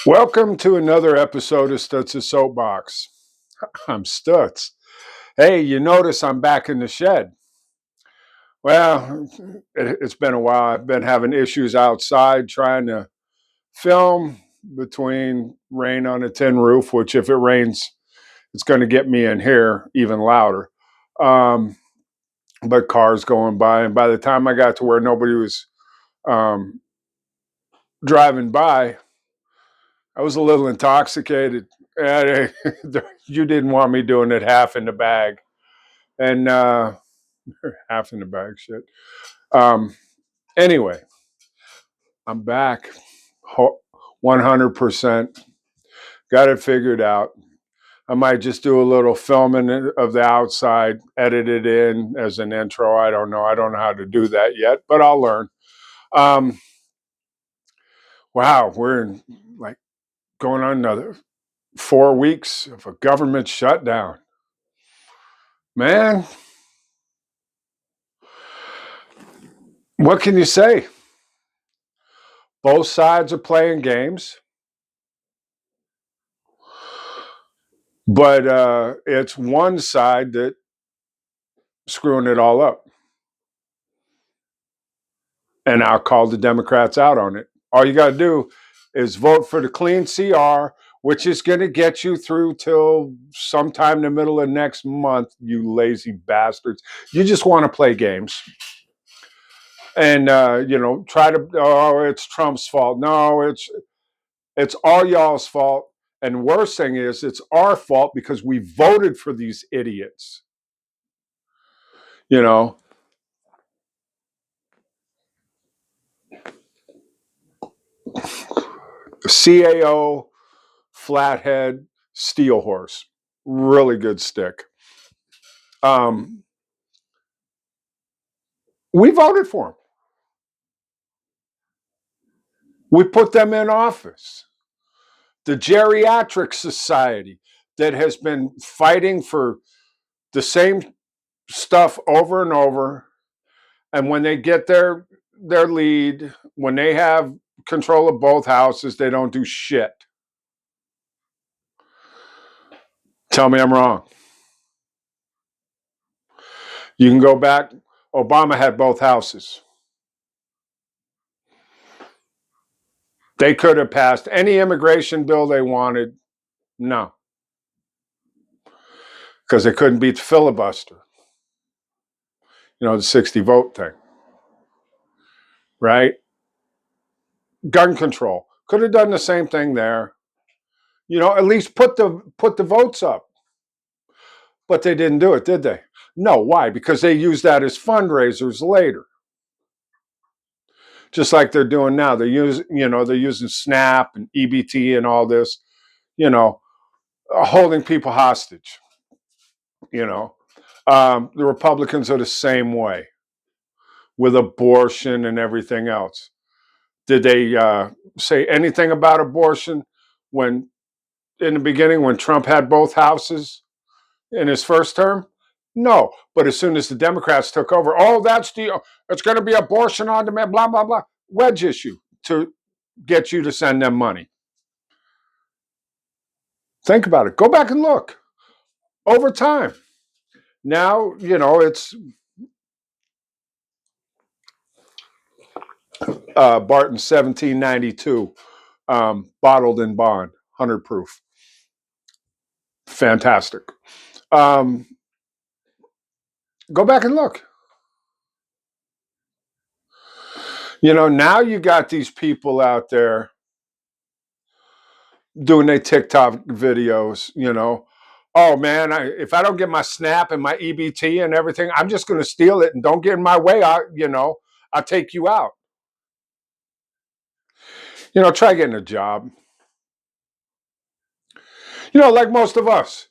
Welcome to another episode of Stutz's Soapbox. I'm Stutz. Hey, you notice I'm back in the shed. Well, it's been a while. I've been having issues outside trying to film between rain on a tin roof, which if it rains, it's going to get me in here even louder. Um, but cars going by. And by the time I got to where nobody was um, driving by, I was a little intoxicated. And you didn't want me doing it half in the bag. And half in the bag, shit. Um, anyway, I'm back 100%. Got it figured out. I might just do a little filming of the outside, edit it in as an intro. I don't know. I don't know how to do that yet, but I'll learn. Um, wow, we're in like going on another 4 weeks of a government shutdown. Man, what can you say? Both sides are playing games, but it's one side that screwing it all up. And I'll call the Democrats out on it. All you got to do is vote for the clean CR, which is going to get you through till sometime in the middle of next month, you lazy bastards. You just want to play games. And, try to, oh, it's Trump's fault. No, it's all y'all's fault. And worst thing is, it's our fault because we voted for these idiots. You know, CAO, flathead, steel horse. Really good stick. Um, we voted for them. We put them in office. The Geriatric Society that has been fighting for the same stuff over and over. And when they get their lead, when they have control of both houses, they don't do shit. Tell me I'm wrong. You can go back. Obama had both houses. They could have passed any immigration bill they wanted. No, because they couldn't beat the filibuster. The 60 vote thing, right? Gun control. Could have done the same thing there. At least put the votes up. But they didn't do it, did they? No, why? Because they used that as fundraisers later. Just like they're doing now. They're using SNAP and EBT and all this, holding people hostage. The Republicans are the same way with abortion and everything else. Did they say anything about abortion when in the beginning when Trump had both houses in his first term? No. But as soon as the Democrats took over, it's going to be abortion on demand, blah, blah, blah. Wedge issue to get you to send them money. Think about it. Go back and look over time. Now, it's Barton 1792, bottled in bond, 100 proof. Fantastic. Um, Go back and look. Now you got these people out there doing their TikTok videos, Oh man, if I don't get my SNAP and my EBT and everything, I'm just going to steal it and don't get in my way. I'll take you out. Try getting a job. Like most of us,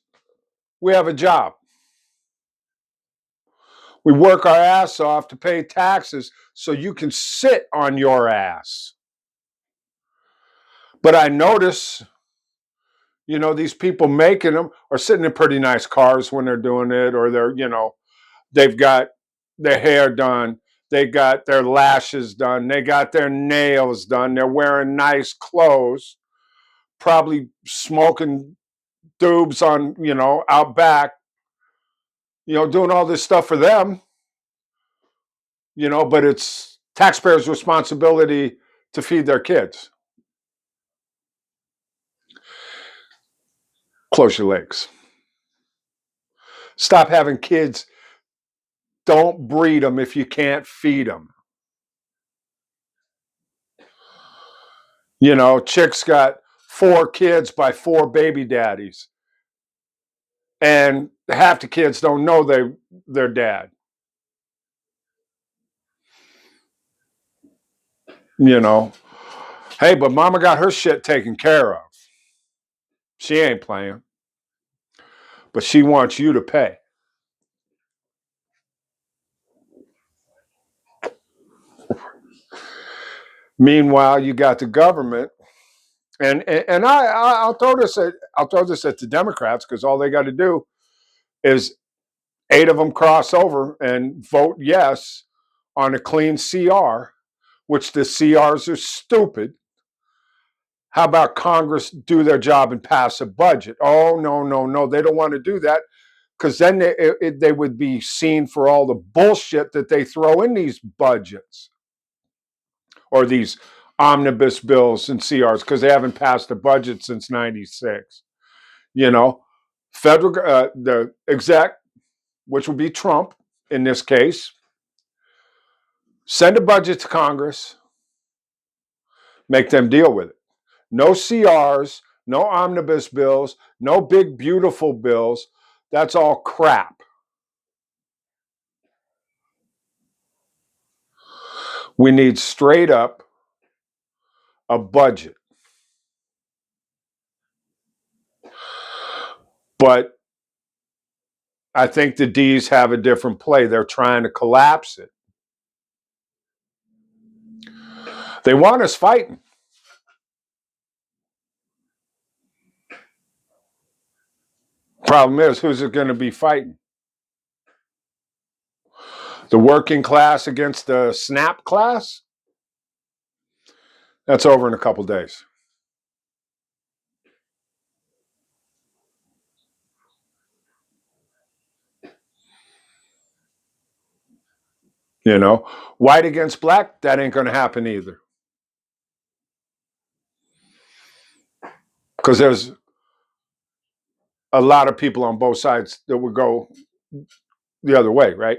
we have a job. We work our ass off to pay taxes so you can sit on your ass. But I notice, these people making them are sitting in pretty nice cars when they're doing it, or they've got their hair done, they got their lashes done, they got their nails done, they're wearing nice clothes. probably smoking doobs on, out back, doing all this stuff for them, but it's taxpayers' responsibility to feed their kids. Close your legs. Stop having kids. Don't breed them if you can't feed them. Chicks got 4 kids by 4 baby daddies. And half the kids don't know their dad. Hey, but mama got her shit taken care of. She ain't playing. But she wants you to pay. Meanwhile, you got the government, and I'll throw this at the Democrats, because all they got to do is 8 of them cross over and vote yes on a clean CR, which the CRs are stupid. How about Congress do their job and pass a budget? Oh, no. They don't want to do that, because then they would be seen for all the bullshit that they throw in these budgets, or these omnibus bills and CRs, because they haven't passed a budget since '96. Federal, the exec, which would be Trump in this case, send a budget to Congress, make them deal with it. No CRs, no omnibus bills, no big, beautiful bills. That's all crap. We need straight up a budget. But I think the D's have a different play. They're trying to collapse it. They want us fighting. Problem is, who's it going to be fighting? The working class against the SNAP class? That's over in a couple days. White against black, that ain't going to happen either. Because there's a lot of people on both sides that would go the other way, right?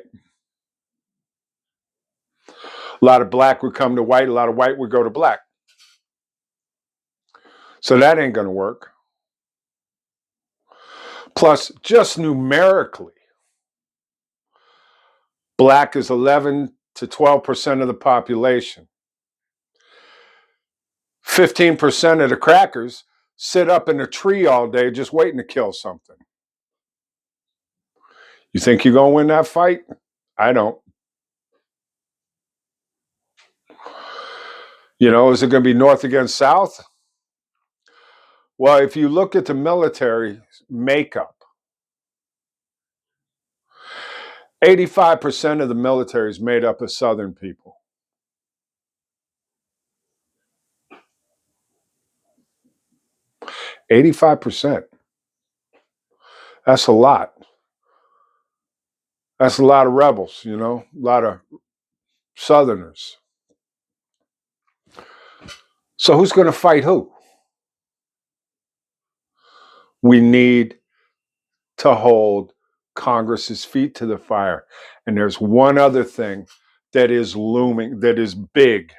A lot of black would come to white, a lot of white would go to black. So that ain't going to work. Plus, just numerically, black is 11 to 12% of the population. 15% of the crackers sit up in a tree all day just waiting to kill something. You think you're going to win that fight? I don't. Is it going to be North against South? Well, if you look at the military makeup, 85% of the military is made up of Southern people. 85%. That's a lot. That's a lot of rebels, a lot of Southerners. So who's going to fight who? We need to hold Congress's feet to the fire. And there's one other thing that is looming, that is big,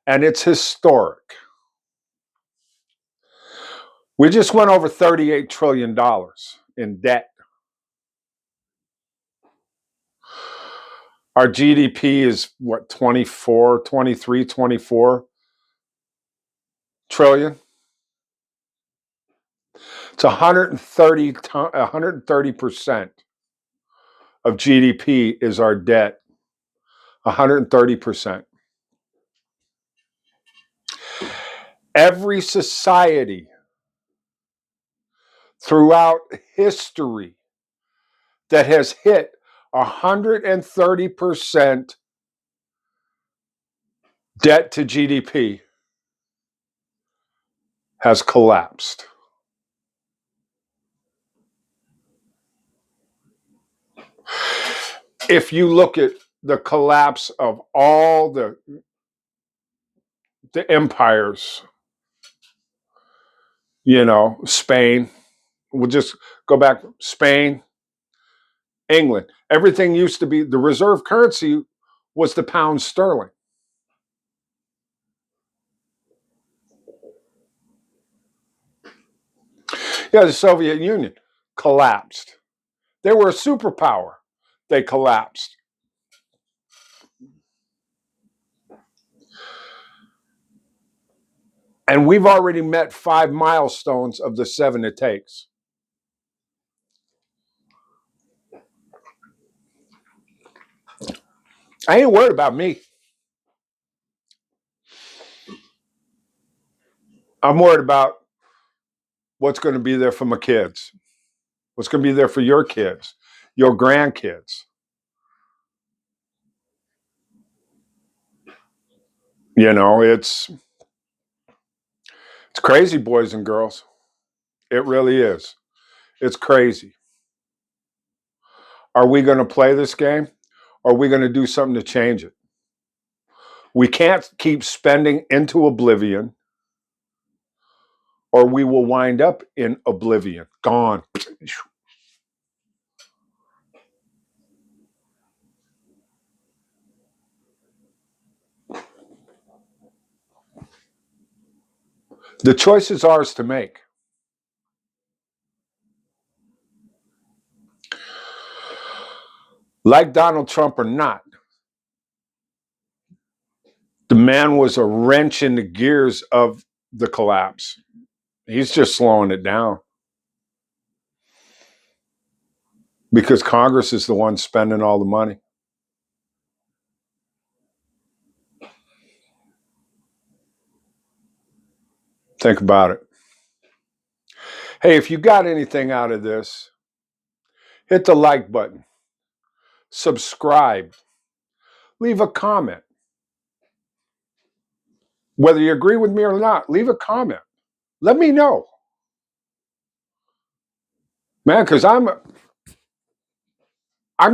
and it's historic. We just went over $38 trillion in debt. Our GDP is what, 23, 24 trillion? It's 130% of GDP is our debt. 130%. Every society throughout history that has hit 130% debt to GDP has collapsed. If you look at the collapse of all the empires, Spain, we'll just go back, Spain, England, everything used to be, the reserve currency was the pound sterling. Yeah, the Soviet Union collapsed. They were a superpower. They collapsed. And we've already met 5 milestones of the 7 it takes. I ain't worried about me. I'm worried about what's going to be there for my kids, what's going to be there for your kids, your grandkids. It's crazy, boys and girls. It really is. It's crazy. Are we going to play this game? Or are we going to do something to change it? We can't keep spending into oblivion, or we will wind up in oblivion. Gone. The choice is ours to make. Like Donald Trump or not, the man was a wrench in the gears of the collapse. He's just slowing it down because Congress is the one spending all the money. Think about it. Hey, if you got anything out of this, hit the like button, subscribe, leave a comment. Whether you agree with me or not, leave a comment. Let me know. Man, because I'm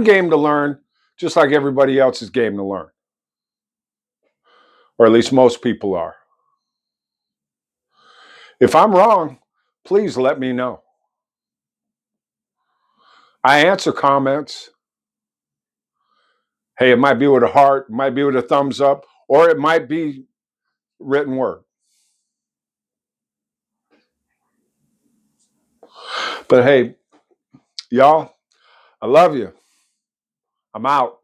game to learn, just like everybody else is game to learn. Or at least most people are. If I'm wrong, please let me know. I answer comments. Hey, it might be with a heart, might be with a thumbs up, or it might be written word. But hey, y'all, I love you. I'm out.